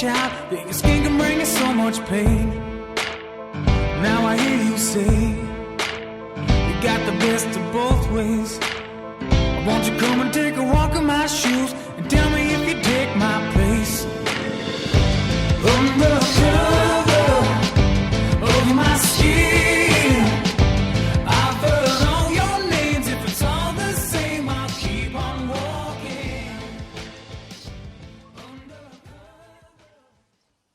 watch out, that your skin can bring you so much pain. Now I hear you say, you got the best of both ways. Won't you come and take a walk in my shoes and tell me if you take my place? Undercover of my skin, I've heard all your names. If it's all the same, I'll keep on walking.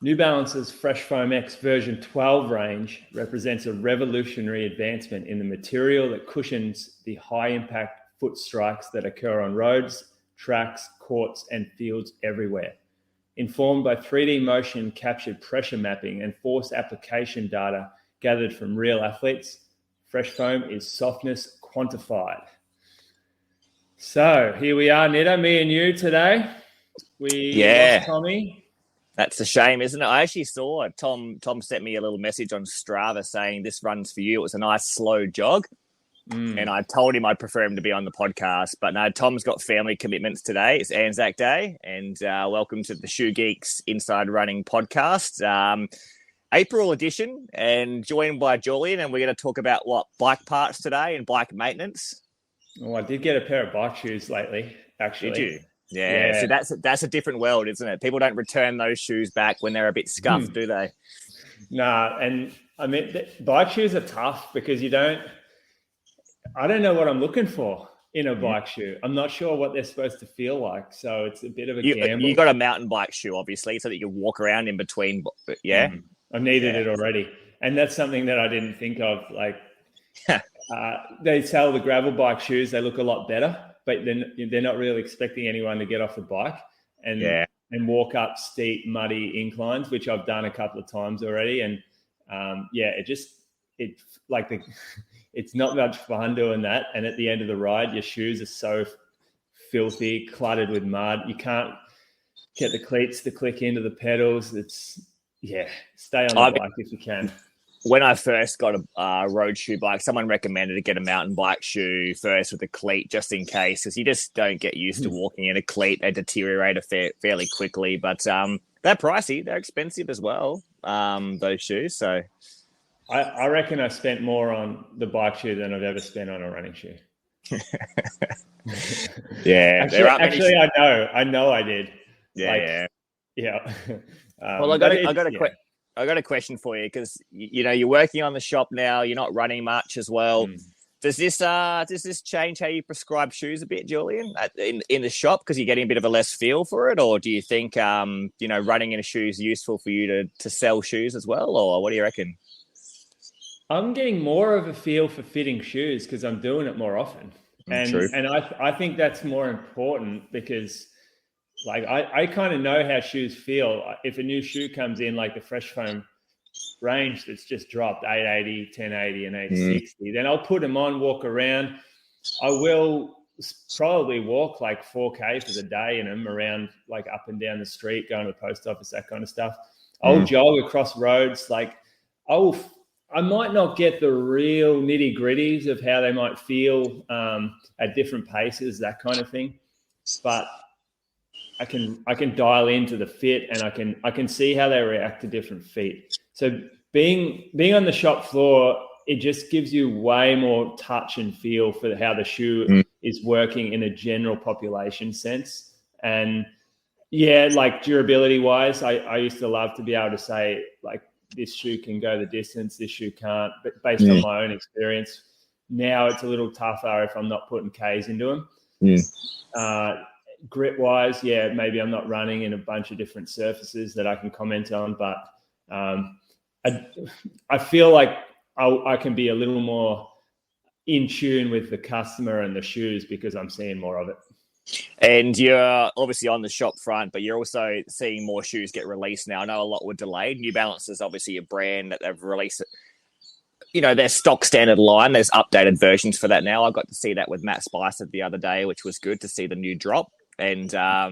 New Balance's Fresh Foam X version 12 range represents a revolutionary advancement in the material that cushions the high-impact foot strikes that occur on roads, tracks, courts, and fields everywhere. Informed by 3D motion captured pressure mapping and force application data gathered from real athletes, Fresh Foam is softness quantified. So here we are, Nitta, me and you today. We lost Tommy. That's a shame, isn't it? I actually saw it. Tom sent me a little message on Strava saying this run's for you. It was a nice slow jog. And I told him I'd prefer him to be on the podcast. But no, Tom's got family commitments today. It's Anzac Day. And welcome to the Shoe Geeks Inside Running podcast. April edition, and joined by Julian. And we're going to talk about, bike parts today and bike maintenance. Oh, I did get a pair of bike shoes lately, actually. Did you? Yeah. So that's a different world, isn't it? People don't return those shoes back when they're a bit scuffed, do they? Nah, and I mean, bike shoes are tough because I don't know what I'm looking for in a bike shoe. I'm not sure what they're supposed to feel like. So it's a bit of a gamble. You got a mountain bike shoe, obviously, so that you walk around in between. Yeah. I needed it already. And that's something that I didn't think of. Like they sell the gravel bike shoes. They look a lot better, but they're not really expecting anyone to get off the bike and walk up steep, muddy inclines, which I've done a couple of times already. And it's not much fun doing that. And at the end of the ride, your shoes are so filthy, cluttered with mud. You can't get the cleats to click into the pedals. Stay on the bike if you can. When I first got a road shoe bike, someone recommended to get a mountain bike shoe first with a cleat just in case, because you just don't get used to walking in a cleat. They deteriorate fairly quickly. But they're pricey. They're expensive as well, those shoes. So I reckon I spent more on the bike shoe than I've ever spent on a running shoe. Actually, I know I did. Yeah. Well, I got a question for you, because you're working on the shop now. You're not running much as well. Does this change how you prescribe shoes a bit, Julian, in the shop, because you're getting a bit of a less feel for it, or do you think running in a shoe is useful for you to sell shoes as well, or what do you reckon? I'm getting more of a feel for fitting shoes because I'm doing it more often. And I think that's more important because I kind of know how shoes feel. If a new shoe comes in, like the Fresh Foam range that's just dropped 880, 1080 and 860, then I'll put them on, walk around. I will probably walk like 4K for the day in them around, like up and down the street, going to the post office, that kind of stuff. I'll jog across roads. I might not get the real nitty gritties of how they might feel at different paces, that kind of thing. But I can dial into the fit, and I can see how they react to different feet. So being on the shop floor, it just gives you way more touch and feel for how the shoe is working in a general population sense. And like durability wise, I used to love to be able to say, like, this shoe can go the distance, this shoe can't, but based on my own experience. Now it's a little tougher if I'm not putting Ks into them. Grip wise, maybe I'm not running in a bunch of different surfaces that I can comment on, but I feel like I can be a little more in tune with the customer and the shoes because I'm seeing more of it. And you're obviously on the shop front, but you're also seeing more shoes get released now. I know a lot were delayed. New Balance is obviously a brand that they've released, their stock standard line. There's updated versions for that now. I got to see that with Matt Spicer the other day, which was good to see the new drop. And I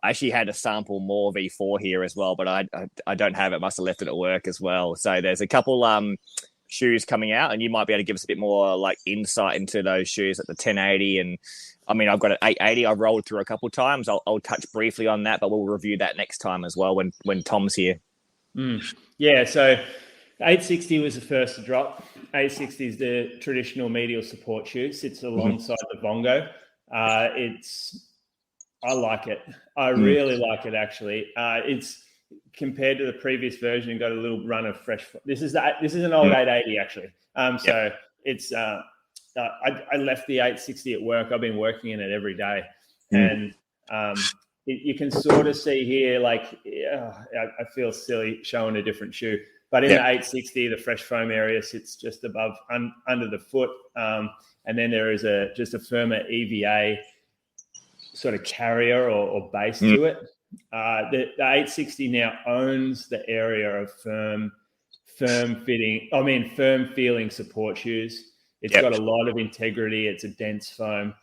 actually had to sample more V4 here as well, but I don't have it. Must have left it at work as well. So there's a couple shoes coming out, and you might be able to give us a bit more like insight into those shoes at the 1080. And I mean, I've got an 880 I've rolled through a couple of times. I'll touch briefly on that, but we'll review that next time as well when Tom's here. Yeah, so 860 was the first to drop. 860 is the traditional medial support shoe. Sits alongside the Bongo. I like it. I really like it, actually. It's compared to the previous version, got a little run of fresh. This is an old 880, actually. So it's I left the 860 at work. I've been working in it every day, and you can sort of see here, like, I feel silly showing a different shoe, but in the 860, the fresh foam area sits just above under the foot, and then there is just a firmer EVA sort of carrier or base to it. The 860 now owns the area of firm feeling support shoes. It's got a lot of integrity. It's a dense foam.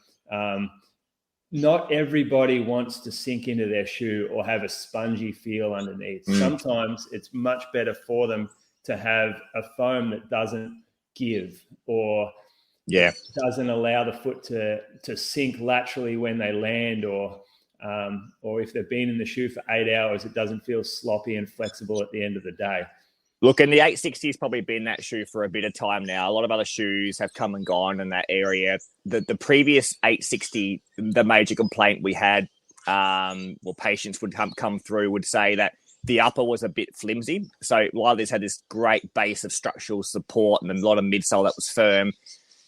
Not everybody wants to sink into their shoe or have a spongy feel underneath. Sometimes it's much better for them to have a foam that doesn't give or doesn't allow the foot to sink laterally when they land, or if they've been in the shoe for 8 hours, it doesn't feel sloppy and flexible at the end of the day. Look, and the 860 has probably been that shoe for a bit of time now. A lot of other shoes have come and gone in that area. The previous 860, the major complaint we had, patients would come through would say that the upper was a bit flimsy. So while this had this great base of structural support and a lot of midsole that was firm,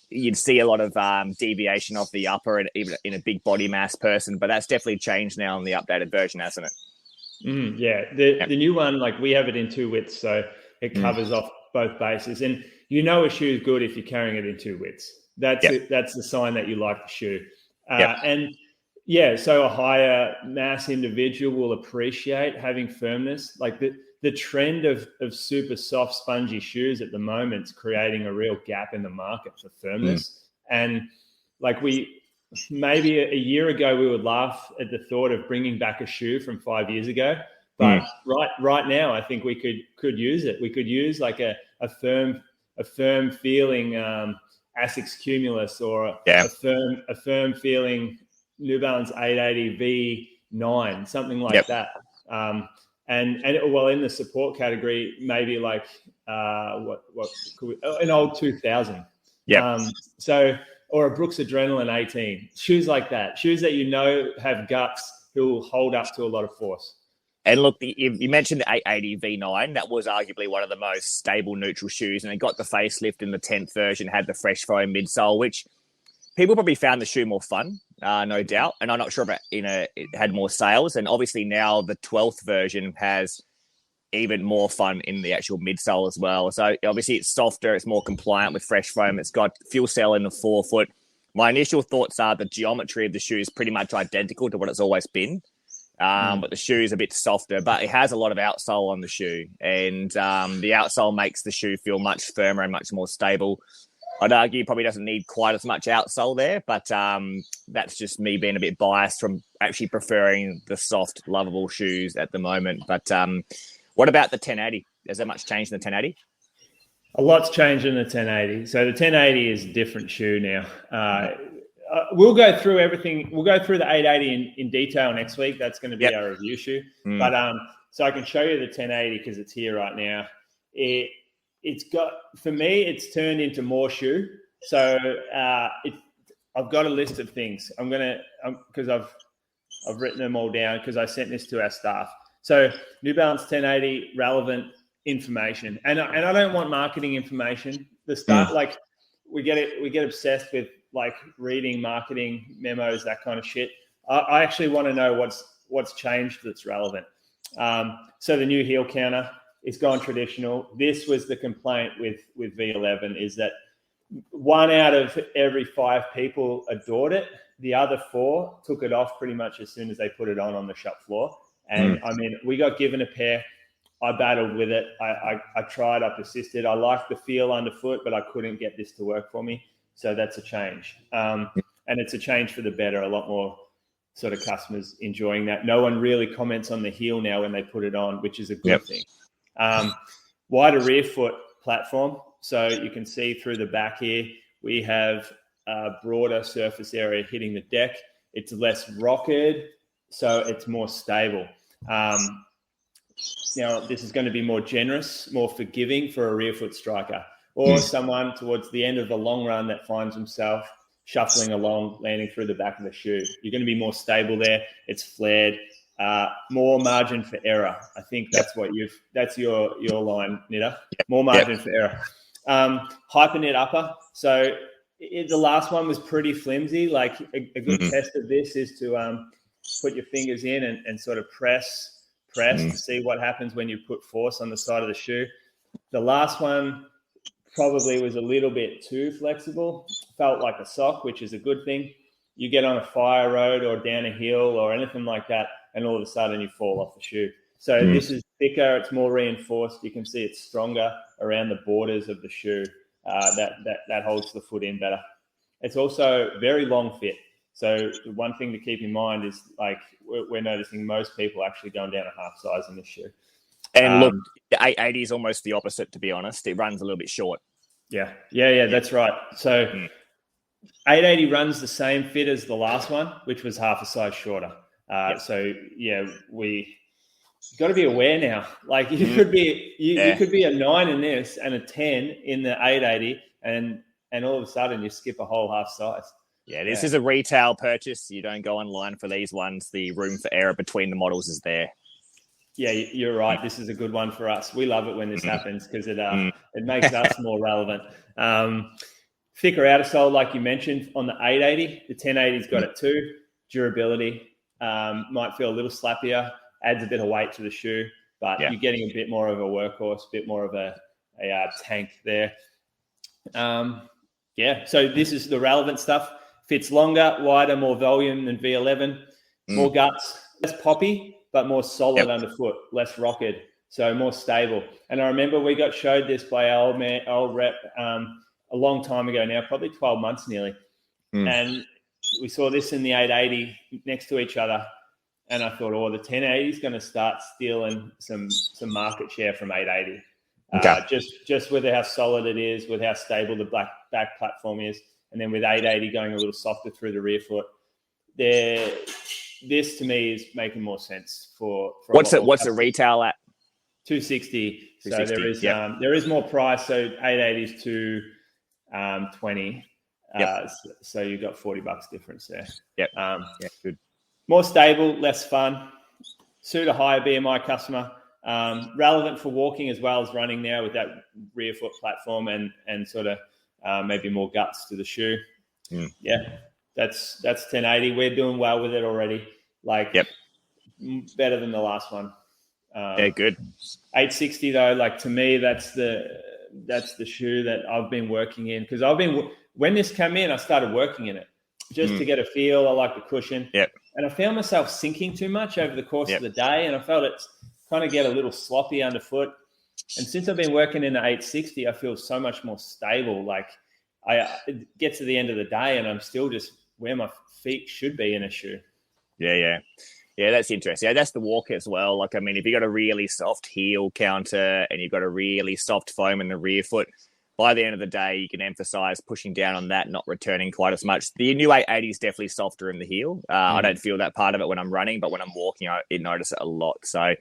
you'd see a lot of deviation off the upper, and even in a big body mass person. But that's definitely changed now in the updated version, hasn't it? The new one, like, we have it in 2 widths, so it covers off both bases. And a shoe is good if you're carrying it in 2 widths. That's the sign that you like the shoe. So a higher mass individual will appreciate having firmness. Like the trend of super soft, spongy shoes at the moment is creating a real gap in the market for firmness. And like, maybe a year ago, we would laugh at the thought of bringing back a shoe from 5 years ago. But right now, I think we could use it. We could use like a firm feeling Asics Cumulus, or a firm feeling New Balance 880 V9, something like that. And in the support category, maybe like what could we, an old 2000. Or a Brooks Adrenaline 18. Shoes like that. Shoes that have guts, who will hold up to a lot of force. And look, you mentioned the 880 V9. That was arguably one of the most stable neutral shoes, and it got the facelift in the 10th version, had the fresh foam midsole, which people probably found the shoe more fun, no doubt. And I'm not sure if it had more sales. And obviously now the 12th version has even more fun in the actual midsole as well. So obviously it's softer, it's more compliant with fresh foam. It's got fuel cell in the forefoot. My initial thoughts are the geometry of the shoe is pretty much identical to what it's always been. But the shoe is a bit softer, but it has a lot of outsole on the shoe. And the outsole makes the shoe feel much firmer and much more stable. I'd argue probably doesn't need quite as much outsole there, but that's just me being a bit biased from actually preferring the soft, lovable shoes at the moment. But what about the 1080? Has there much changed in the 1080? A lot's changed in the 1080. So the 1080 is a different shoe now. We'll go through everything. We'll go through the 880 in detail next week. That's going to be our review shoe. But so I can show you the 1080 because it's here right now. It's got, for me, it's turned into more shoe. So I've got a list of things. Because I've written them all down because I sent this to our staff. So New Balance 1080 relevant information, and I don't want marketing information. The start, like we get obsessed with like reading marketing memos, that kind of shit. I actually want to know what's changed that's relevant. So the new heel counter is gone traditional. This was the complaint with V11, is that 1 out of every 5 people adored it. The other 4 took it off pretty much as soon as they put it on the shop floor. And I mean, we got given a pair. I battled with it. I tried, I persisted. I liked the feel underfoot, but I couldn't get this to work for me. So that's a change. And it's a change for the better. A lot more sort of customers enjoying that. No one really comments on the heel now when they put it on, which is a good thing. Wider rear foot platform. So you can see through the back here, we have a broader surface area hitting the deck. It's less rocketed, so it's more stable. Now, this is going to be more generous, more forgiving for a rear foot striker or someone towards the end of the long run that finds himself shuffling along, landing through the back of the shoe. You're going to be more stable there. It's flared, more margin for error. I think that's that's your line, Nitta. More margin for error. Hypernet upper. So the last one was pretty flimsy. Like a good test of this is to put your fingers in and sort of press to see what happens when you put force on the side of the shoe. The last one probably was a little bit too flexible. Felt like a sock, which is a good thing. You get on a fire road or down a hill or anything like that, and all of a sudden you fall off the shoe. So this is thicker. It's more reinforced. You can see it's stronger around the borders of the shoe. That holds the foot in better. It's also very long fit. So the one thing to keep in mind is like we're noticing most people actually going down a half size in this shoe. And look, the 880 is almost the opposite, to be honest. It runs a little bit short. Yeah, that's right. So 880 runs the same fit as the last one, which was half a size shorter. So we got to be aware now. Like you could be you could be a 9 in this and a 10 in the 880, and all of a sudden you skip a whole half size. Yeah, this is a retail purchase. You don't go online for these ones. The room for error between the models is there. Yeah, you're right. This is a good one for us. We love it when this happens because it makes us more relevant. Thicker outer sole, like you mentioned, on the 880. The 1080's got it too. Durability. Might feel a little slappier. Adds a bit of weight to the shoe, but you're getting a bit more of a workhorse, a bit more of a tank there. So this is the relevant stuff. Fits longer, wider, more volume than V11. More guts, less poppy, but more solid underfoot, less rocketed, so more stable. And I remember we got showed this by our old rep a long time ago now, probably 12 months nearly. And we saw this in the 880 next to each other. And I thought, the 1080 is going to start stealing some market share from 880. Just with how solid it is, with how stable the back platform is. And then with 880 going a little softer through the rear foot, this to me is making more sense for what's the retail at? 260. So there is more price. So 880 is 220. So you've got $40 difference there. Good. More stable, less fun. Suit a higher BMI customer. Relevant for walking as well as running now with that rear foot platform and sort of maybe more guts to the shoe. That's 1080. We're doing well with it already. Better than the last one. Good. 860 though, like to me, that's the shoe that I've been working in because when this came in, I started working in it just to get a feel. I like the cushion. And I found myself sinking too much over the course of the day, and I felt it kind of get a little sloppy underfoot. And since I've been working in the 860, I feel so much more stable. Like I get to the end of the day and I'm still just where my feet should be in a shoe. Yeah, that's interesting. Yeah, that's the walk as well. Like, I mean, if you've got a really soft heel counter and you've got a really soft foam in the rear foot, by the end of the day, you can emphasize pushing down on that, not returning quite as much. The new 880 is definitely softer in the heel. I don't feel that part of it when I'm running, but when I'm walking, I notice it a lot. So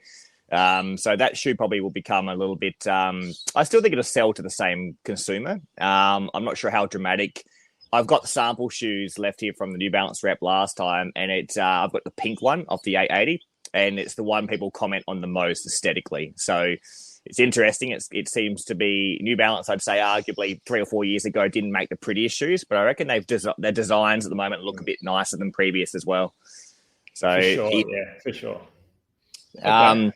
that shoe probably will become a little bit. I still think it'll sell to the same consumer. I'm not sure how dramatic. I've got sample shoes left here from the New Balance rep last time, and I've got the pink one off the 880, and it's the one people comment on the most aesthetically. So it's interesting. It seems to be New Balance, I'd say arguably 3 or 4 years ago, didn't make the prettiest shoes, but I reckon their designs at the moment look a bit nicer than previous as well. So for sure. Okay.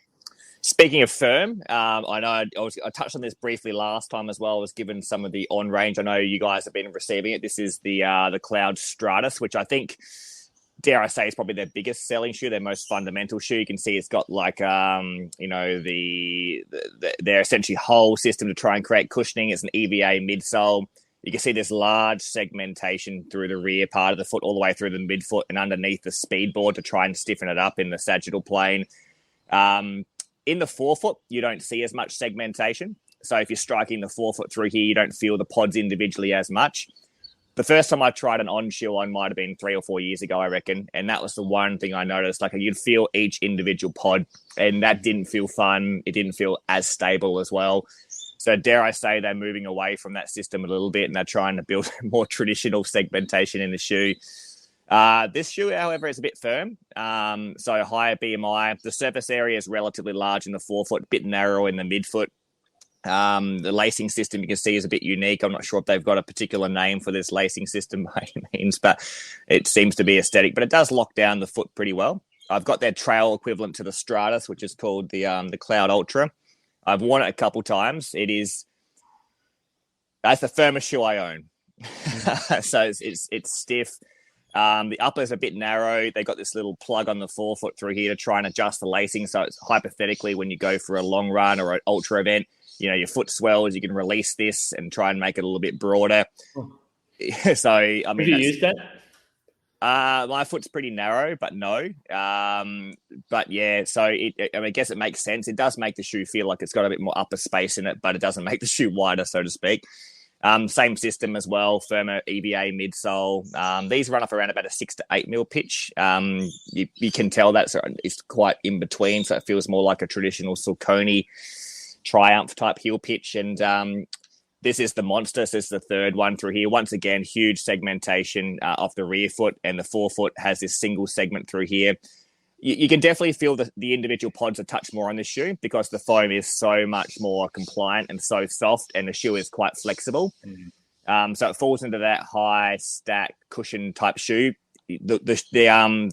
Speaking of firm, I know I touched on this briefly last time as well. I was given some of the on-range. I know you guys have been receiving it. This is the Cloud Stratus, which I think, dare I say, is probably their biggest selling shoe, their most fundamental shoe. You can see it's got like, their essentially whole system to try and create cushioning. It's an EVA midsole. You can see this large segmentation through the rear part of the foot all the way through the midfoot and underneath the speed board to try and stiffen it up in the sagittal plane. In the forefoot, you don't see as much segmentation. So if you're striking the forefoot through here, you don't feel the pods individually as much. The first time I tried an on shoe on might have been 3 or 4 years ago, I reckon. And that was the one thing I noticed. Like, you'd feel each individual pod, and that didn't feel fun. It didn't feel as stable as well. So dare I say they're moving away from that system a little bit, and they're trying to build more traditional segmentation in the shoe. This shoe, however, is a bit firm. So higher BMI. The surface area is relatively large in the forefoot, a bit narrow in the midfoot. The lacing system you can see is a bit unique. I'm not sure if they've got a particular name for this lacing system by any means, but it seems to be aesthetic. But it does lock down the foot pretty well. I've got their trail equivalent to the Stratus, which is called the Cloud Ultra. I've worn it a couple times. That's the firmest shoe I own. So it's stiff. The upper's a bit narrow. They got this little plug on the forefoot through here to try and adjust the lacing. So it's hypothetically, when you go for a long run or an ultra event, your foot swells, you can release this and try and make it a little bit broader. So, I mean, have you used that? My foot's pretty narrow, but no. But yeah, so I guess it makes sense. It does make the shoe feel like it's got a bit more upper space in it, but it doesn't make the shoe wider, so to speak. Same system as well, firmer EVA midsole. These run off around about a 6 to 8 mil pitch. You can tell that it's quite in between, so it feels more like a traditional Saucony Triumph type heel pitch. And this is the Monster. So this is the third one through here. Once again, huge segmentation off the rear foot, and the forefoot has this single segment through here. You can definitely feel the individual pods a touch more on the shoe because the foam is so much more compliant and so soft, and the shoe is quite flexible. So it falls into that high stack cushion type shoe. The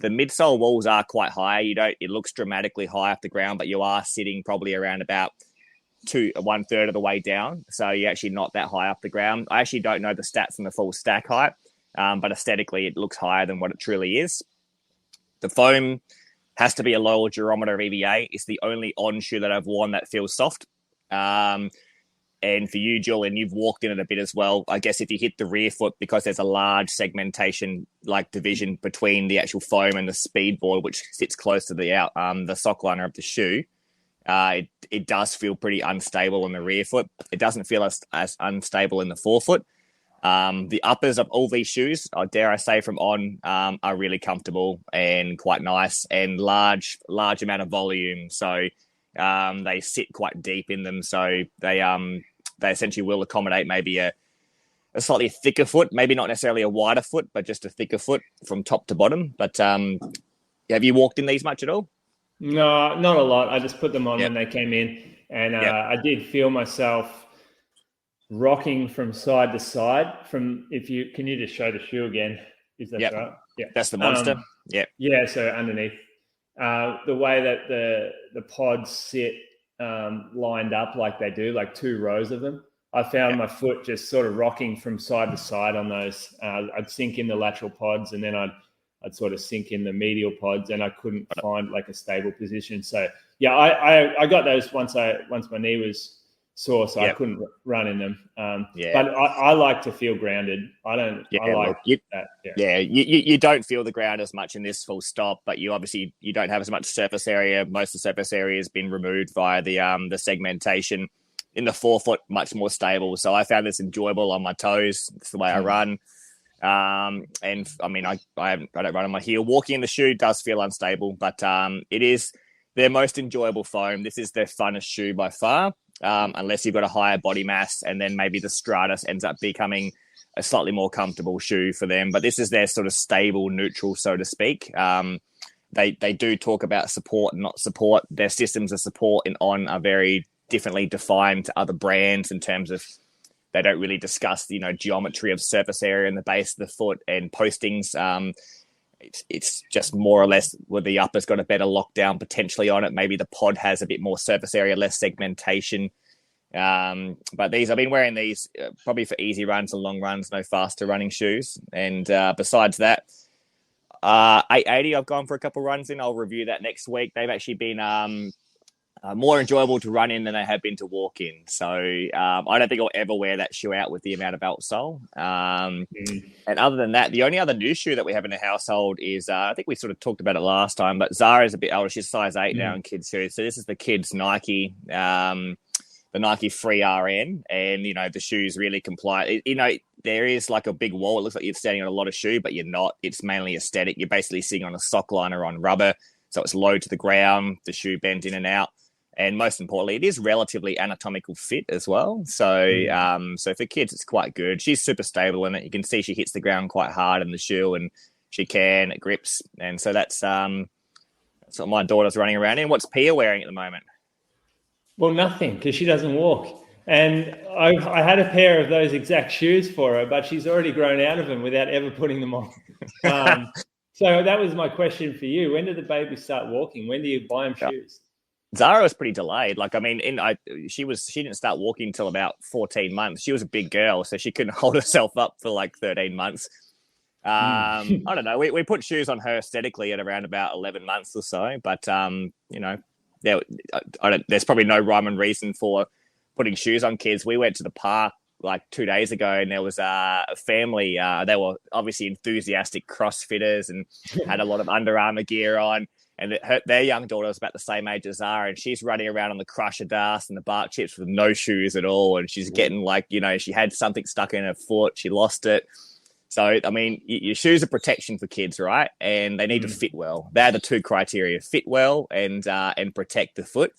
midsole walls are quite high. It looks dramatically high off the ground, but you are sitting probably around about 1/3 of the way down. So you're actually not that high off the ground. I actually don't know the stats on the full stack height, but aesthetically it looks higher than what it truly is. The foam has to be a lower durometer of EVA. It's the only on shoe that I've worn that feels soft. And for you, Julian, you've walked in it a bit as well. I guess if you hit the rear foot, because there's a large segmentation like division between the actual foam and the speed board, which sits close to the sock liner of the shoe, it does feel pretty unstable in the rear foot. It doesn't feel as unstable in the forefoot. The uppers of all these shoes, dare I say, from On, are really comfortable and quite nice, and large amount of volume. So they sit quite deep in them. So they essentially will accommodate maybe a slightly thicker foot, maybe not necessarily a wider foot, but just a thicker foot from top to bottom. But have you walked in these much at all? No, not a lot. I just put them on when they came in, and I did feel myself rocking from side to side. Can you just show the shoe again? Is that right? Yeah, that's the Monster. Yeah. So underneath, the way that the pods sit lined up like they do, like 2 rows of them, I found my foot just sort of rocking from side to side on those. I'd sink in the lateral pods, and then I'd sort of sink in the medial pods, and I couldn't find like a stable position. So yeah, I got those once my knee was sore, so I couldn't run in them. But I like to feel grounded. I don't. Yeah, I like that. Yeah, you don't feel the ground as much in this, full stop. But you don't have as much surface area. Most of the surface area has been removed via the segmentation. In the forefoot, much more stable. So I found this enjoyable on my toes. It's the way I run. And I mean, I don't run on my heel. Walking in the shoe does feel unstable, but it is their most enjoyable foam. This is their funnest shoe by far, unless you've got a higher body mass, and then maybe the Stratus ends up becoming a slightly more comfortable shoe for them. But this is their sort of stable neutral, so to speak. They do talk about support and not support. Their systems of support and On are very differently defined to other brands in terms of they don't really discuss, geometry of surface area in the base of the foot and postings. It's just more or less where the upper's got a better lockdown potentially on it. Maybe the pod has a bit more surface area, less segmentation. But I've been wearing these probably for easy runs and long runs, no faster running shoes. And besides that, 880 I've gone for a couple runs in. I'll review that next week. They've actually been more enjoyable to run in than they have been to walk in. So I don't think I'll ever wear that shoe out with the amount of outsole. And other than that, the only other new shoe that we have in the household is, I think we sort of talked about it last time, but Zara's a bit older. She's size 8 now in kids' shoes. So this is the kids' Nike. the Nike Free RN, and the shoe's really compliant. There is like a big wall. It looks like you're standing on a lot of shoe, but you're not. It's mainly aesthetic. You're basically sitting on a sock liner on rubber, so it's low to the ground. The shoe bends in and out, and most importantly, it is relatively anatomical fit as well. So, so for kids, it's quite good. She's super stable in it. You can see she hits the ground quite hard in the shoe, and it grips, and so that's what my daughter's running around in. What's Pia wearing at the moment? Well, nothing, because she doesn't walk. And I had a pair of those exact shoes for her, but she's already grown out of them without ever putting them on. So that was my question for you. When did the baby start walking? When do you buy them shoes? Zara was pretty delayed. Like, I mean, she didn't start walking until about 14 months. She was a big girl, so she couldn't hold herself up for like 13 months. I don't know. We put shoes on her aesthetically at around about 11 months or so, but there's probably no rhyme and reason for putting shoes on kids. We went to the park like 2 days ago, and there was a family. They were obviously enthusiastic CrossFitters and had a lot of Under Armour gear on. And their young daughter was about the same age as Zara, and she's running around on the Crusher Dust and the Bark Chips with no shoes at all. And she's getting she had something stuck in her foot. She lost it. So, I mean, your shoes are protection for kids, right? And they need to fit well. They're the two criteria: fit well and protect the foot.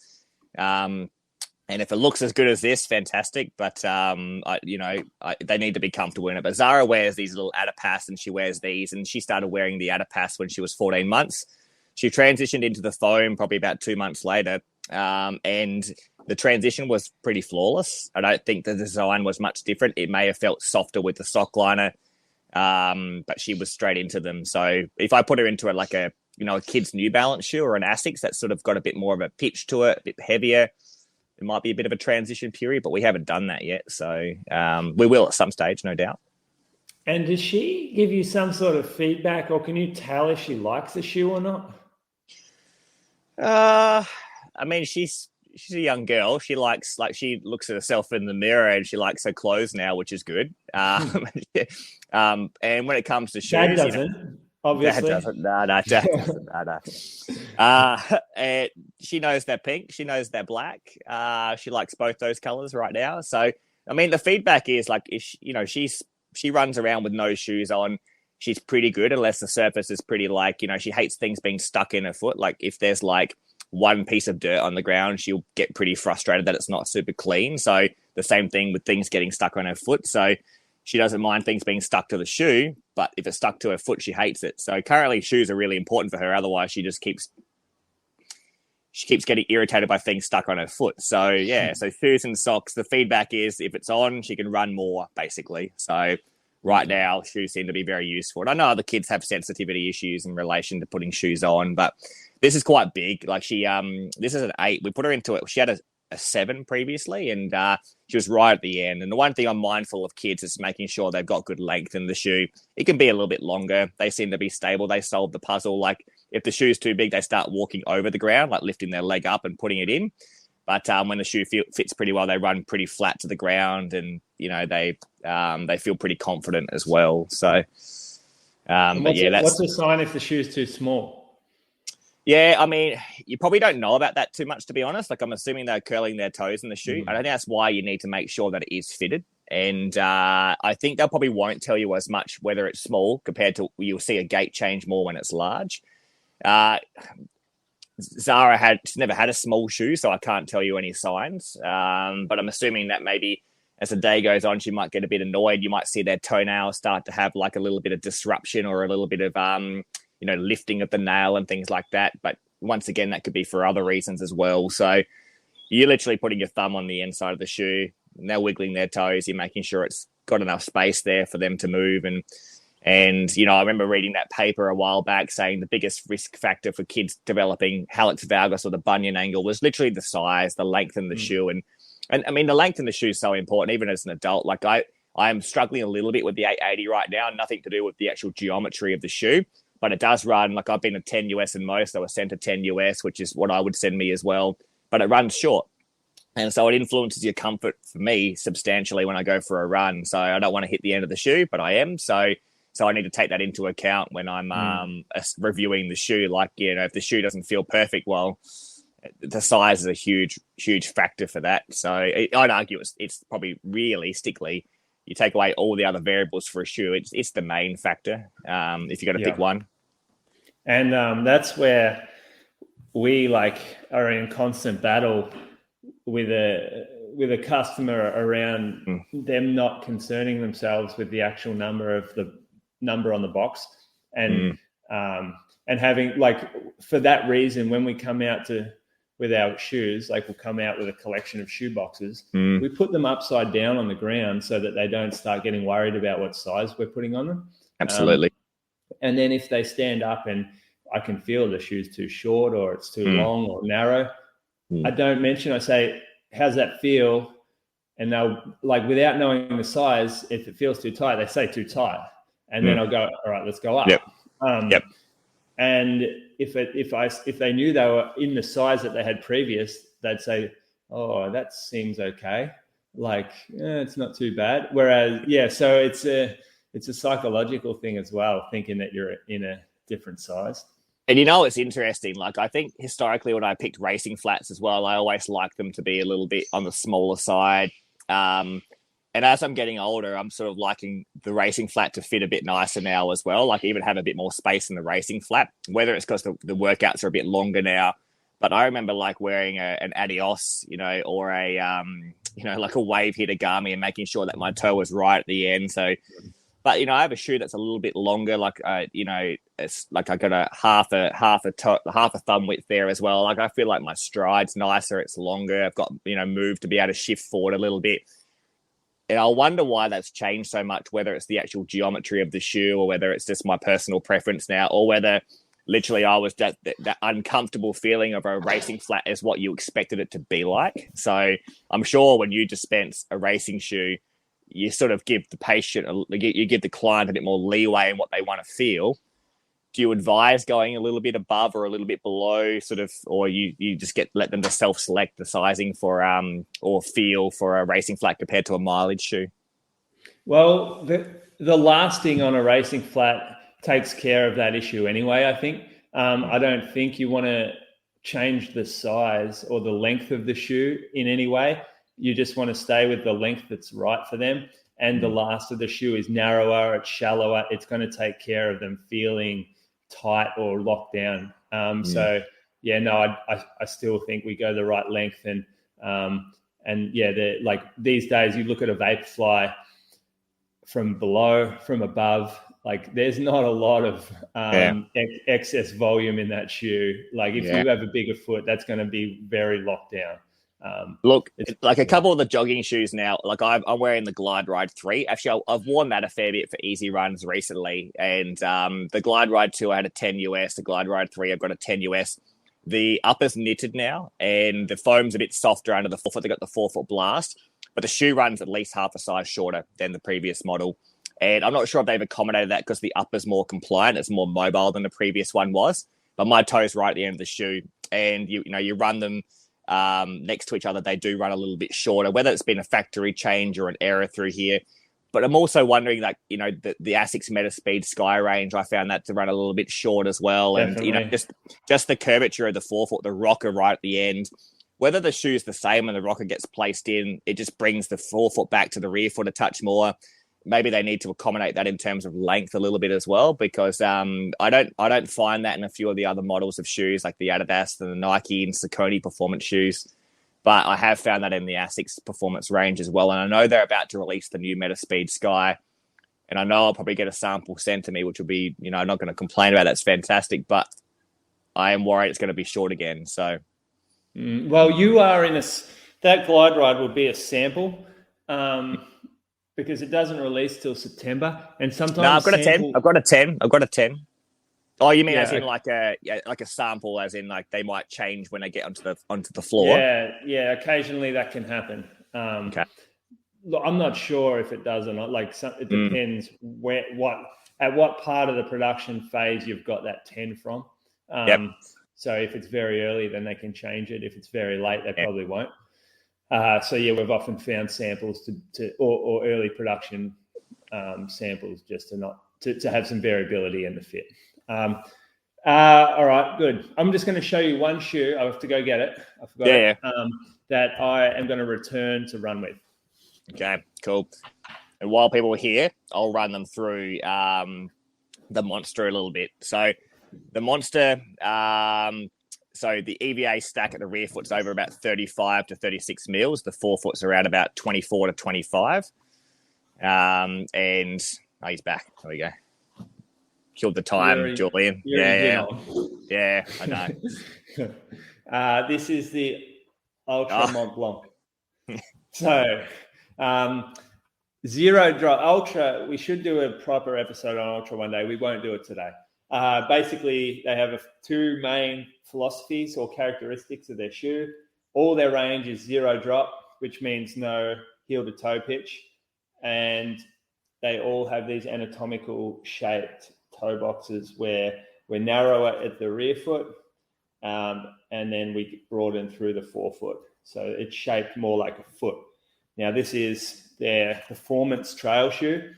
And if it looks as good as this, fantastic. But they need to be comfortable in it. But Zara wears these little Adipas, and she wears these, and she started wearing the Adipas when she was 14 months. She transitioned into the foam probably about 2 months later, and the transition was pretty flawless. I don't think the design was much different. It may have felt softer with the sock liner. But she was straight into them. So if I put her into a kid's New Balance shoe or an Asics, that's sort of got a bit more of a pitch to it, a bit heavier, it might be a bit of a transition period, but we haven't done that yet. So we will at some stage, no doubt. And does she give you some sort of feedback, or can you tell if she likes the shoe or not? I mean, she's a young girl. She she looks at herself in the mirror, and she likes her clothes now, which is good. And when it comes to shoes, Dad doesn't, obviously. Dad doesn't. No, Dad doesn't. And she knows they're pink. She knows they're black. She likes both those colors right now. So, I mean, the feedback is she runs around with no shoes on. She's pretty good, unless the surface is pretty she hates things being stuck in her foot. Like if there's one piece of dirt on the ground, she'll get pretty frustrated that it's not super clean. So the same thing with things getting stuck on her foot. So she doesn't mind things being stuck to the shoe, but if it's stuck to her foot, she hates it. So currently shoes are really important for her. Otherwise she keeps getting irritated by things stuck on her foot. So yeah, so shoes and socks, the feedback is if it's on, she can run more basically. So right now, shoes seem to be very useful. And I know other kids have sensitivity issues in relation to putting shoes on, but this is quite big. Like this is an 8. We put her into it. She had a 7 previously, and she was right at the end. And the one thing I'm mindful of kids is making sure they've got good length in the shoe. It can be a little bit longer. They seem to be stable. They solve the puzzle. Like if the shoe's too big, they start walking over the ground, like lifting their leg up and putting it in. But when the shoe fits pretty well, they run pretty flat to the ground, and they feel pretty confident as well. So, what's the sign if the shoe's too small? Yeah, I mean, you probably don't know about that too much, to be honest. Like, I'm assuming they're curling their toes in the shoe. I don't think that's why you need to make sure that it is fitted. And I think they probably won't tell you as much whether it's small compared to you'll see a gait change more when it's large. Zara she's never had a small shoe, so I can't tell you any signs. But I'm assuming that maybe as the day goes on, she might get a bit annoyed. You might see their toenails start to have like a little bit of disruption or a little bit of, lifting of the nail and things like that. But once again, that could be for other reasons as well. So you're literally putting your thumb on the inside of the shoe, and they're wiggling their toes. You're making sure it's got enough space there for them to move. And I remember reading that paper a while back saying the biggest risk factor for kids developing hallux valgus or the bunion angle was literally the size, the length in the shoe. And I mean, the length in the shoe is so important, even as an adult. Like I am struggling a little bit with the 880 right now, nothing to do with the actual geometry of the shoe, but it does run, like I've been a 10 US and most, I was sent a 10 US, which is what I would send me as well, but it runs short. And so it influences your comfort for me substantially when I go for a run. So I don't want to hit the end of the shoe, but I am. So I need to take that into account when I'm reviewing the shoe. Like, if the shoe doesn't feel perfect, well, the size is a huge factor for that. So I'd argue it's probably realistically, you take away all the other variables for a shoe, it's the main factor. If you got to pick one, and that's where we are in constant battle with a customer around them not concerning themselves with the actual number on the box, and having for that reason, when we come out with our shoes, we'll come out with a collection of shoe boxes. We put them upside down on the ground so that they don't start getting worried about what size we're putting on them. Absolutely. And then if they stand up and I can feel the shoe's too short or it's too long or narrow, I don't mention, I say, how's that feel? And they'll, without knowing the size, if it feels too tight, they say too tight. And then I'll go, all right, let's go up. Yep. And if they knew they were in the size that they had previous, they'd say, oh, that seems okay. It's not too bad. Whereas, so it's a psychological thing as well, thinking that you're in a different size. And it's interesting. I think historically when I picked racing flats as well, I always liked them to be a little bit on the smaller side. And as I'm getting older, I'm sort of liking the racing flat to fit a bit nicer now as well. Even have a bit more space in the racing flat, whether it's because the workouts are a bit longer now. But I remember wearing an Adios, or a, a wave hitter Garmin and making sure that my toe was right at the end. So, but, I have a shoe that's a little bit longer. It's I got a half a thumb width there as well. I feel like my stride's nicer. It's longer. I've got, move to be able to shift forward a little bit. And I wonder why that's changed so much, whether it's the actual geometry of the shoe or whether it's just my personal preference now, or whether literally I was that uncomfortable feeling of a racing flat is what you expected it to be like. So I'm sure when you dispense a racing shoe, you sort of give the patient, you give the client a bit more leeway in what they want to feel. Do you advise going a little bit above or a little bit below, or you just let them to self-select the sizing for or feel for a racing flat compared to a mileage shoe? Well, the lasting on a racing flat takes care of that issue anyway, I think. I don't think you want to change the size or the length of the shoe in any way. You just want to stay with the length that's right for them. And the last of the shoe is narrower, it's shallower. It's going to take care of them feeling tight or locked down. So I still think we go the right length, and these days you look at a Vaporfly from below, from above, there's not a lot of excess volume in that shoe. If you have a bigger foot, that's going to be very locked down. Look, a couple of the jogging shoes now, I'm wearing the Glide Ride 3. Actually, I've worn that a fair bit for easy runs recently. And the Glide Ride 2, I had a 10 US. The Glide Ride 3, I've got a 10 US. The upper's knitted now, and the foam's a bit softer under the forefoot. They've got the forefoot blast, but the shoe runs at least half a size shorter than the previous model. And I'm not sure if they've accommodated that because the upper's more compliant. It's more mobile than the previous one was. But my toe's right at the end of the shoe, and you run them next to each other, they do run a little bit shorter, whether it's been a factory change or an error through here. But I'm also wondering, the ASICS Metaspeed Sky Range, I found that to run a little bit short as well. Definitely. And just the curvature of the forefoot, the rocker right at the end, whether the shoe's the same and the rocker gets placed in, it just brings the forefoot back to the rear foot a touch more. Maybe they need to accommodate that in terms of length a little bit as well, because I don't find that in a few of the other models of shoes like the Adidas and the Nike and Saucony performance shoes. But I have found that in the ASICS performance range as well. And I know they're about to release the new Metaspeed Sky. And I know I'll probably get a sample sent to me, which will be, I'm not going to complain about. That's fantastic. But I am worried it's going to be short again. So, well, you are that Glide Ride will be a sample. Because it doesn't release till September, and sometimes I've got a 10. Oh, you mean as in like a sample, as in they might change when they get onto the floor? Yeah. Occasionally that can happen. Okay. Look, I'm not sure if it does or not. It depends at what part of the production phase you've got that 10 from. So if it's very early, then they can change it. If it's very late, they probably won't. We've often found samples or early production samples just to have some variability in the fit. All right, good. I'm just going to show you one shoe. I have to go get it. I forgot it. That I am going to return to run with. Okay, cool. And while people are here, I'll run them through the Monster a little bit. So the Monster, so the EVA stack at the rear foot's over about 35 to 36 mils. The forefoot's around about 24 to 25. And he's back. There we go. Killed the time, Julian. Yeah, I know. This is the Ultra Mont Blanc. So, zero drop Ultra. We should do a proper episode on Ultra one day. We won't do it today. Basically, they have two main philosophies or characteristics of their shoe. All their range is zero drop, which means no heel to toe pitch, and they all have these anatomical shaped toe boxes where we're narrower at the rear foot, and then we broaden through the forefoot. So it's shaped more like a foot. Now, this is their performance trail shoe.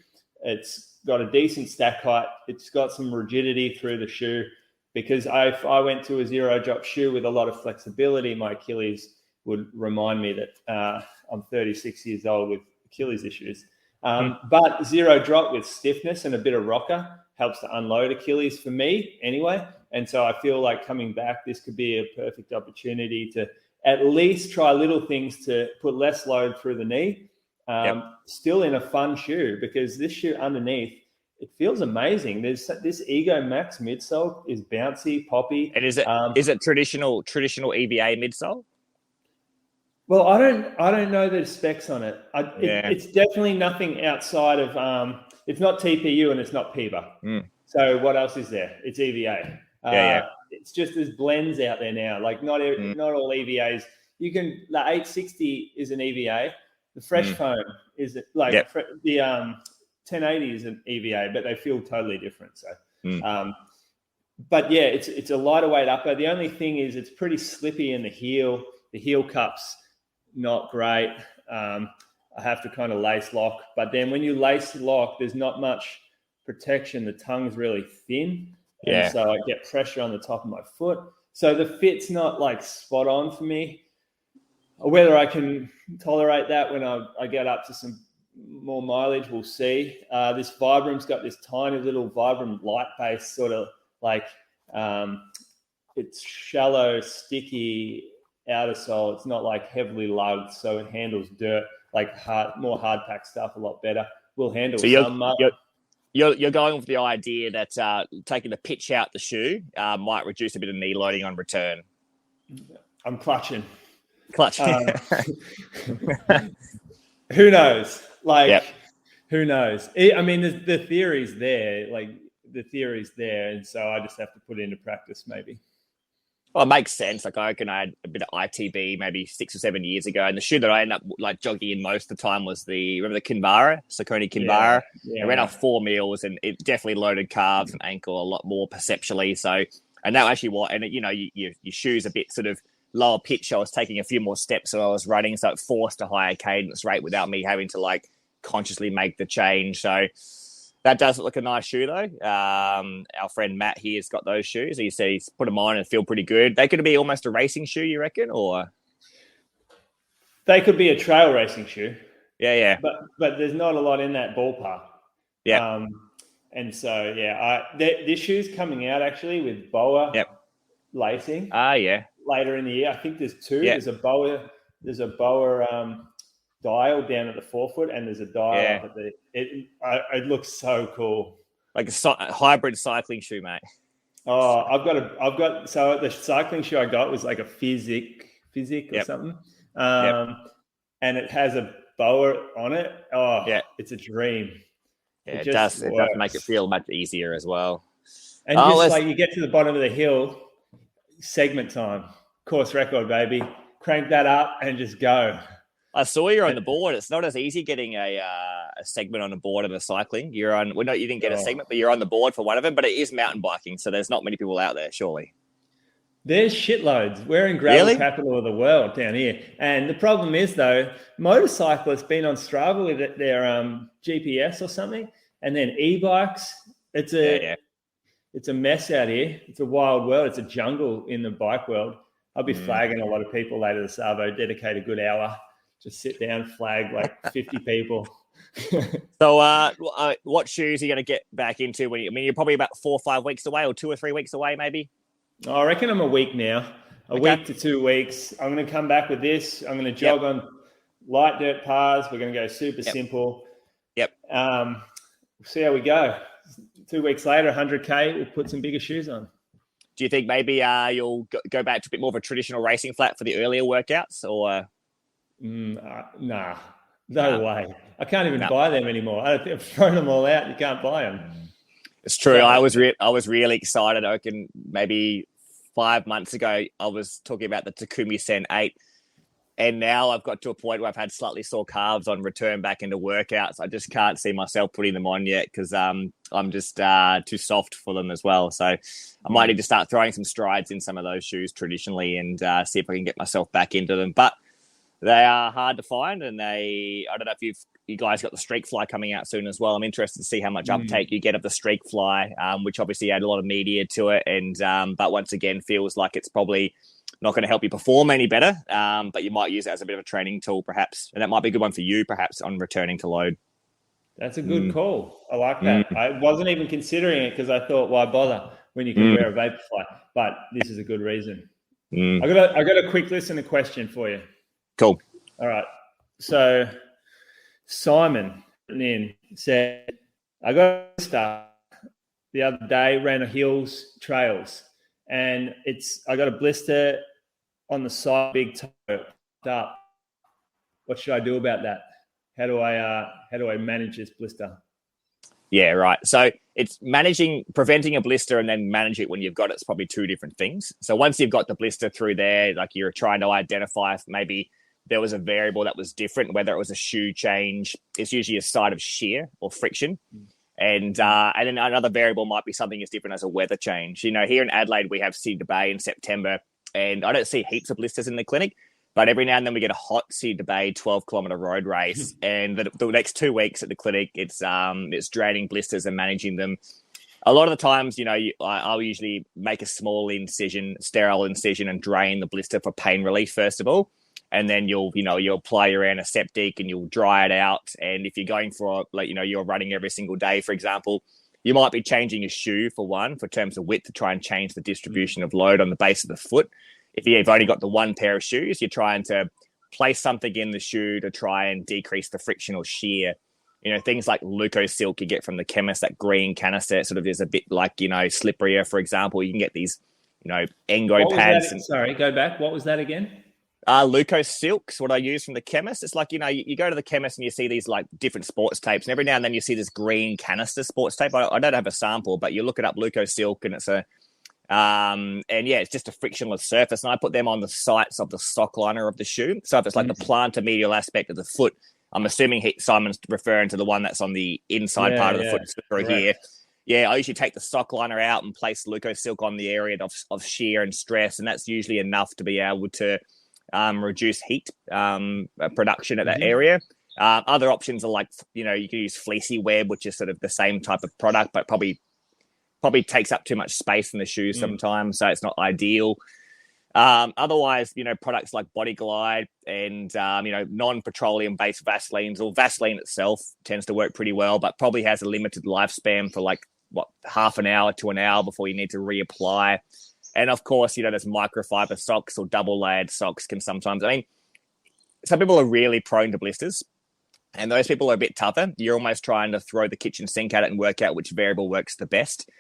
It's got a decent stack height. It's got some rigidity through the shoe, because if I went to a zero drop shoe with a lot of flexibility, my Achilles would remind me that I'm 36 years old with Achilles issues. But zero drop with stiffness and a bit of rocker helps to unload Achilles for me anyway. And so I feel like coming back, this could be a perfect opportunity to at least try little things to put less load through the knee. Still in a fun shoe, because this shoe underneath, it feels amazing. There's this Ego Max midsole is bouncy, poppy. And is it traditional EVA midsole? Well, I don't know the specs on it. It's definitely nothing outside of it's not TPU and it's not PIBA. So what else is there? It's EVA. It's just there's blends out there now. Like not all EVAs. You can the 860 is an EVA. The Fresh Foam is the 1080 is an EVA, but they feel totally different. So, but yeah, it's a lighter weight upper. The only thing is it's pretty slippy in the heel. The heel cup's not great. I have to kind of lace lock, but then when you lace lock, there's not much protection. The tongue's really thin, and so I get pressure on the top of my foot. So the fit's not like spot on for me. Whether I can tolerate that when I get up to some more mileage, we'll see. This Vibram's got this tiny little Vibram light base, sort of like it's shallow, sticky outer sole. It's not like heavily lugged, so it handles dirt like more hard pack stuff a lot better. We'll handle some mud. You're going with the idea that taking the pitch out the shoe might reduce a bit of knee loading on return. I'm clutching. Who knows? Who knows? I mean, the theory's there. And so I just have to put it into practice, maybe. Well, it makes sense. Like I reckon I had a bit of ITB maybe 6 or 7 years ago, and the shoe that I ended up like jogging in most of the time was remember the Kinvara, Saucony Kinvara. It ran off 4 mils, and it definitely loaded calves and ankle a lot more perceptually. So, and that actually your shoe's a bit sort of lower pitch. I was taking a few more steps when I was running, so it forced a higher cadence rate without me having to like consciously make the change. So that does look like a nice shoe, though. Our friend Matt here has got those shoes. He said he's put them on and feel pretty good. They could be almost a racing shoe, you reckon? Or they could be a trail racing shoe. Yeah. But there's not a lot in that ballpark. Yeah. And so, this shoe's coming out actually with BOA lacing. Later in the year. I think there's two. Yeah. There's a BOA dial down at the forefoot, and there's a dial up at it looks so cool. Like a hybrid cycling shoe, mate. Oh, so the cycling shoe I got was like a Physic or something. And it has a BOA on it. Oh, it's a dream. Yeah, it does make it feel much easier as well. And you get to the bottom of the hill, segment time, course record, baby. Crank that up and just go. I saw you're on the board. It's not as easy getting a segment on a board in a cycling. You didn't get a segment, but you're on the board for one of them. But it is mountain biking, so there's not many people out there, surely. There's shitloads. We're in gravel capital of the world down here. And the problem is, though, motorcyclists been on Strava with their GPS or something, and then e-bikes. it's a mess out here. It's a wild world. It's a jungle in the bike world. I'll be flagging a lot of people later this Arvo, dedicate a good hour, just sit down, flag like 50 people. So what shoes are you going to get back into when you're probably about 4 or 5 weeks away, or 2 or 3 weeks away, maybe? I reckon I'm a week now, a week to 2 weeks. I'm going to come back with this. I'm going to jog on light dirt paths. We're going to go super simple. Yep. We'll see how we go. 2 weeks later, 100K, we'll put some bigger shoes on. Do you think maybe you'll go back to a bit more of a traditional racing flat for the earlier workouts, or? Nah, no way. I can't even buy them anymore. I've thrown them all out. You can't buy them. It's true. I was really excited. I reckon maybe 5 months ago, I was talking about the Takumi Sen 8. And now I've got to a point where I've had slightly sore calves on return back into workouts. I just can't see myself putting them on yet because I'm just too soft for them as well. So I might need to start throwing some strides in some of those shoes traditionally and see if I can get myself back into them. But they are hard to find, and I don't know if you guys got the Streak Fly coming out soon as well. I'm interested to see how much uptake you get of the Streak Fly, which obviously had a lot of media to it, and but once again feels like it's probably not going to help you perform any better, but you might use it as a bit of a training tool, perhaps. And that might be a good one for you, perhaps, on returning to load. That's a good call. I like that. I wasn't even considering it because I thought, why bother when you can wear a Vaporfly? But this is a good reason. I got a quick listen of question for you. Cool. All right. So Simon said, I got a start the other day, ran a hills trails, and I got a blister on the side, big toe up. What should I do about that? How do I manage this blister? Yeah, right. So it's preventing a blister and then manage it when you've got it. It's probably two different things. So once you've got the blister through there, like you're trying to identify if maybe there was a variable that was different, whether it was a shoe change. It's usually a side of shear or friction. And then another variable might be something as different as a weather change. Here in Adelaide, we have Cedar Bay in September, and I don't see heaps of blisters in the clinic, but every now and then we get a hot Cedar Bay 12-kilometer road race. And the next 2 weeks at the clinic, it's draining blisters and managing them. A lot of the times, I'll usually make a small incision, sterile incision, and drain the blister for pain relief, first of all. And then you'll apply your antiseptic and you'll dry it out. And if you're going for, you're running every single day, for example, you might be changing your shoe for terms of width to try and change the distribution of load on the base of the foot. If you've only got the one pair of shoes, you're trying to place something in the shoe to try and decrease the friction or shear. Things like Leukosilk you get from the chemist, that green canister, sort of is a bit like, slipperier, for example. You can get these, Engo pads. Sorry, go back. What was that again? Leukosilk's what I use from the chemist. It's like, you go to the chemist and you see these like different sports tapes, and every now and then you see this green canister sports tape. I don't have a sample, but you look it up, Leukosilk, and it's it's just a frictionless surface. And I put them on the sights of the sock liner of the shoe. So if it's like the plantar medial aspect of the foot, I'm assuming Simon's referring to the one that's on the inside part of the foot through here. Yeah, I usually take the sock liner out and place Leukosilk on the area of shear and stress, and that's usually enough to be able to reduce heat production at that area. Other options are like, you can use fleecy web, which is sort of the same type of product, but probably takes up too much space in the shoes sometimes, so it's not ideal. Otherwise, products like Body Glide and, non-petroleum based Vaselines, or Vaseline itself tends to work pretty well, but probably has a limited lifespan for half an hour to an hour before you need to reapply. And of course, there's microfiber socks or double layered socks can sometimes, some people are really prone to blisters, and those people are a bit tougher. You're almost trying to throw the kitchen sink at it and work out which variable works the best.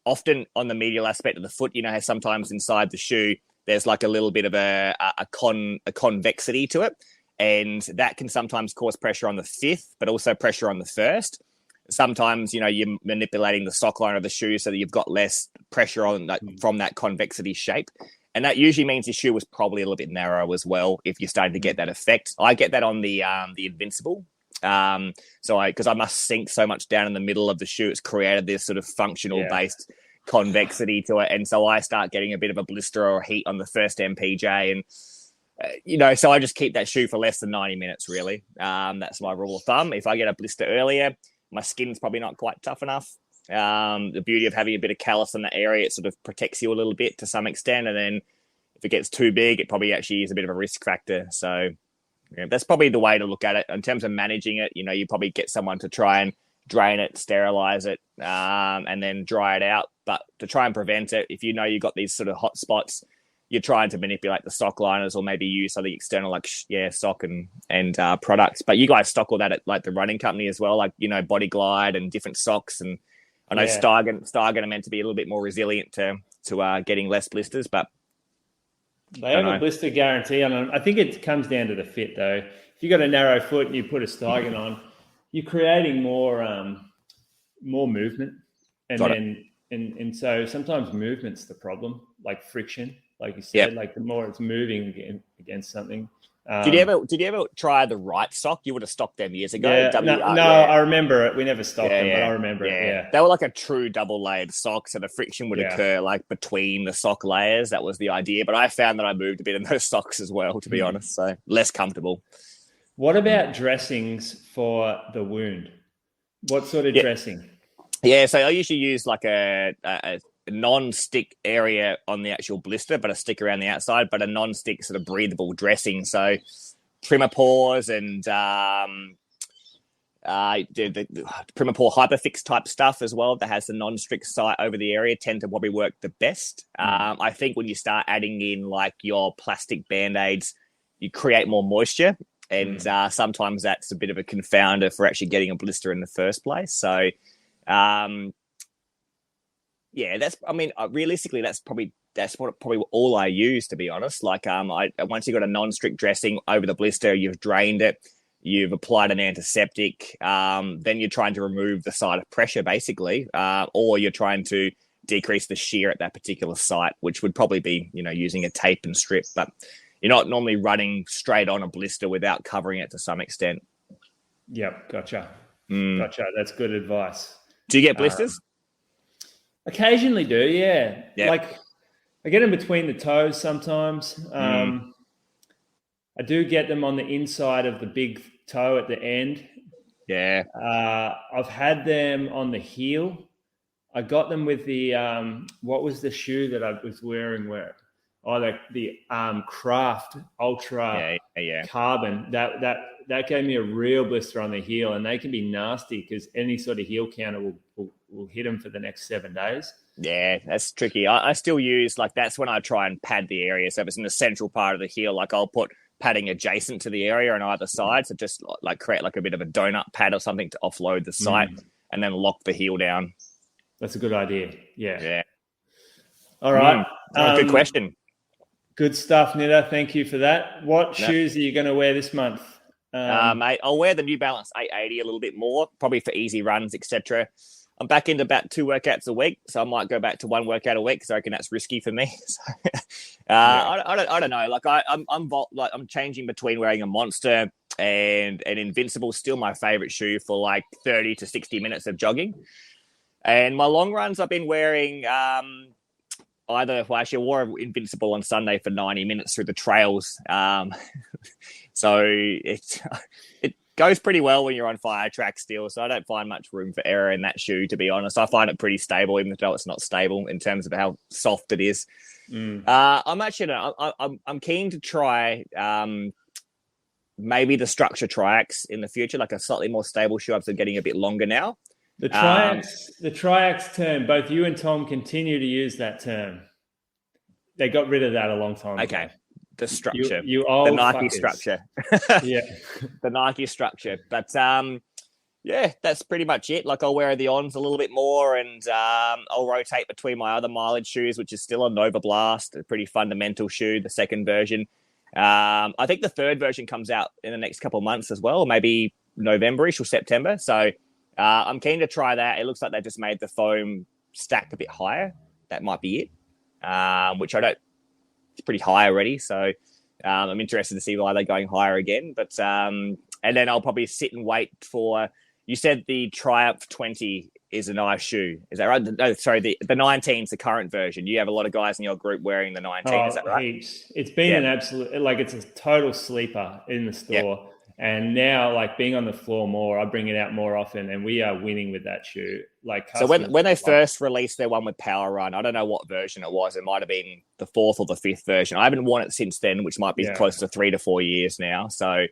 Often on the medial aspect of the foot, how sometimes inside the shoe, there's like a little bit of a convexity to it. And that can sometimes cause pressure on the fifth, but also pressure on the first. Sometimes, you're manipulating the sock liner of the shoe so that you've got less pressure on that from that convexity shape. And that usually means the shoe was probably a little bit narrow as well if you're starting to get that effect. I get that on the Invincible. Because I must sink so much down in the middle of the shoe, it's created this sort of functional based convexity to it. And so I start getting a bit of a blister or heat on the first MPJ. And, so I just keep that shoe for less than 90 minutes, really. That's my rule of thumb. If I get a blister earlier, my skin's probably not quite tough enough. The beauty of having a bit of callus in that area, it sort of protects you a little bit to some extent. And then if it gets too big, it probably actually is a bit of a risk factor. So that's probably the way to look at it. In terms of managing it, you probably get someone to try and drain it, sterilize it, and then dry it out. But to try and prevent it, if you've got these sort of hot spots, you're trying to manipulate the stock liners or maybe use something external like stock and products. But you guys stock all that at like the running company as well, like Body Glide and different socks. And I know Stargan are meant to be a little bit more resilient to getting less blisters, but they have a blister guarantee on them. I think it comes down to the fit though. If you got a narrow foot and you put a Stargan on, you're creating more movement, and so sometimes movement's the problem, like friction. Like you said, like the more it's moving against something. Did you ever try the right stock? You would have stocked them years ago. Yeah, I remember it. We never stocked them, but I remember it. Yeah, they were like a true double layered sock, so the friction would occur like between the sock layers. That was the idea. But I found that I moved a bit in those socks as well, to be honest. So less comfortable. What about dressings for the wound? What sort of dressing? Yeah, so I usually use like a non-stick area on the actual blister, but a stick around the outside, but a non-stick sort of breathable dressing. So Primapores and the Primapore Hyperfix type stuff as well that has the non-stick site over the area tend to probably work the best. I think when you start adding in like your plastic Band-Aids, you create more moisture. And sometimes that's a bit of a confounder for actually getting a blister in the first place. So, realistically, that's probably all I use, to be honest. Like, once you've got a non-stick dressing over the blister, you've drained it, you've applied an antiseptic, then you're trying to remove the site of pressure, basically, or you're trying to decrease the shear at that particular site, which would probably be, using a tape and strip, but you're not normally running straight on a blister without covering it to some extent. Yep, gotcha. Gotcha. That's good advice. Do you get blisters? Occasionally do, yeah. Like I get them between the toes sometimes. I do get them on the inside of the big toe at the end. Yeah. I've had them on the heel. I got them with the what was the shoe that I was wearing the Craft Ultra Carbon. That gave me a real blister on the heel, and they can be nasty because any sort of heel counter will hit them for the next 7 days. Yeah, that's tricky. I still use, like, that's when I try and pad the area. So if it's in the central part of the heel, like I'll put padding adjacent to the area on either side. So just like create like a bit of a donut pad or something to offload the site and then lock the heel down. That's a good idea. Yeah. All right. Good question. Good stuff, Nitta. Thank you for that. What shoes are you going to wear this month? Mate, I'll wear the New Balance 880 a little bit more, probably for easy runs, etc. I'm back into about 2 workouts a week, so I might go back to 1 workout a week because I reckon that's risky for me. I don't know. Like I'm changing between wearing a Monster and an Invincible. Still my favorite shoe for like 30 to 60 minutes of jogging. And my long runs, I've been wearing I wore Invincible on Sunday for 90 minutes through the trails. So it goes pretty well when you're on fire track still. So I don't find much room for error in that shoe, to be honest. I find it pretty stable, even though it's not stable in terms of how soft it is. I'm keen to try maybe the Structure Triax in the future, like a slightly more stable shoe. I'm getting a bit longer now. The Triax term, both you and Tom continue to use that term. They got rid of that a long time ago. The structure. You old the Nike fuckers. Structure. Yeah. The Nike Structure. But that's pretty much it. Like I'll wear the Ons a little bit more and I'll rotate between my other mileage shoes, which is still a Nova Blast, a pretty fundamental shoe, the second version. I think the third version comes out in the next couple of months as well, maybe November-ish or September. So I'm keen to try that. It looks like they just made the foam stack a bit higher. That might be it, which it's pretty high already. So I'm interested to see why they're going higher again. But and then I'll probably sit and wait for, you said the Triumph 20 is a nice shoe. Is that right? No, sorry, the 19 is the current version. You have a lot of guys in your group wearing the 19. Is that right? Heaps. It's been an absolute, like it's a total sleeper in the store. And now, like being on the floor more, I bring it out more often, and we are winning with that shoe. Like, so when they first released their one with Power Run, I don't know what version it was. It might have been the 4th or the 5th version. I haven't worn it since then, which might be close to 3 to 4 years now. So it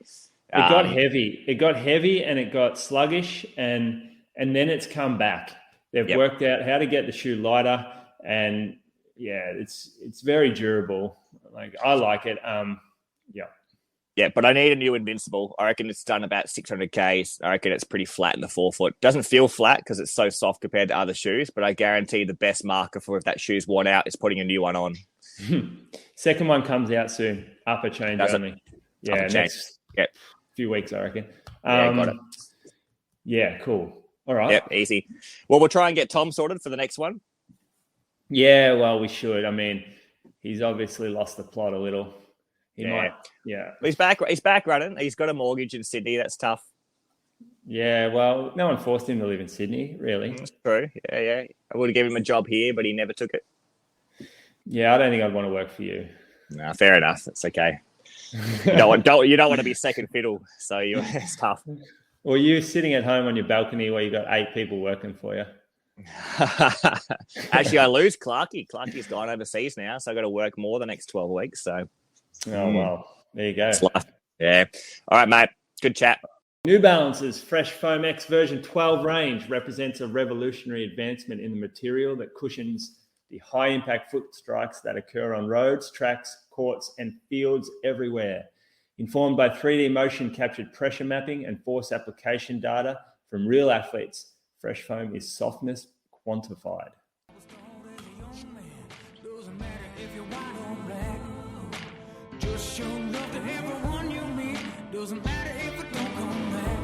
got heavy. It got heavy, and it got sluggish, and then it's come back. They've worked out how to get the shoe lighter, and it's very durable. Like, I like it. Yeah, but I need a new Invincible. I reckon it's done about 600 Ks. I reckon it's pretty flat in the forefoot. Doesn't feel flat because it's so soft compared to other shoes, but I guarantee the best marker for if that shoe's worn out is putting a new one on. Second one comes out soon. Upper change only. Yeah, next few weeks, I reckon. Got it. Yeah, cool. All right. Yep, easy. Well, we'll try and get Tom sorted for the next one. Yeah, well, we should. I mean, he's obviously lost the plot a little. He might. Yeah. He's back running. He's got a mortgage in Sydney. That's tough. Yeah, well, no one forced him to live in Sydney, really. That's true. Yeah. I would have given him a job here, but he never took it. Yeah, I don't think I'd want to work for you. No, fair enough. That's okay. You don't want to be second fiddle, so it's tough. Well, you sitting at home on your balcony where you got 8 people working for you. Actually, I lose Clarkie. Clarkie's gone overseas now, so I've got to work more the next 12 weeks. So, well, there you go. It's life. Yeah. All right, mate. Good chat. New Balance's Fresh Foam X version 12 range represents a revolutionary advancement in the material that cushions the high-impact foot strikes that occur on roads, tracks, courts, and fields everywhere. Informed by 3D motion-captured pressure mapping and force application data from real athletes, Fresh Foam is softness quantified. Just show love to everyone you meet. Doesn't matter if it don't come back.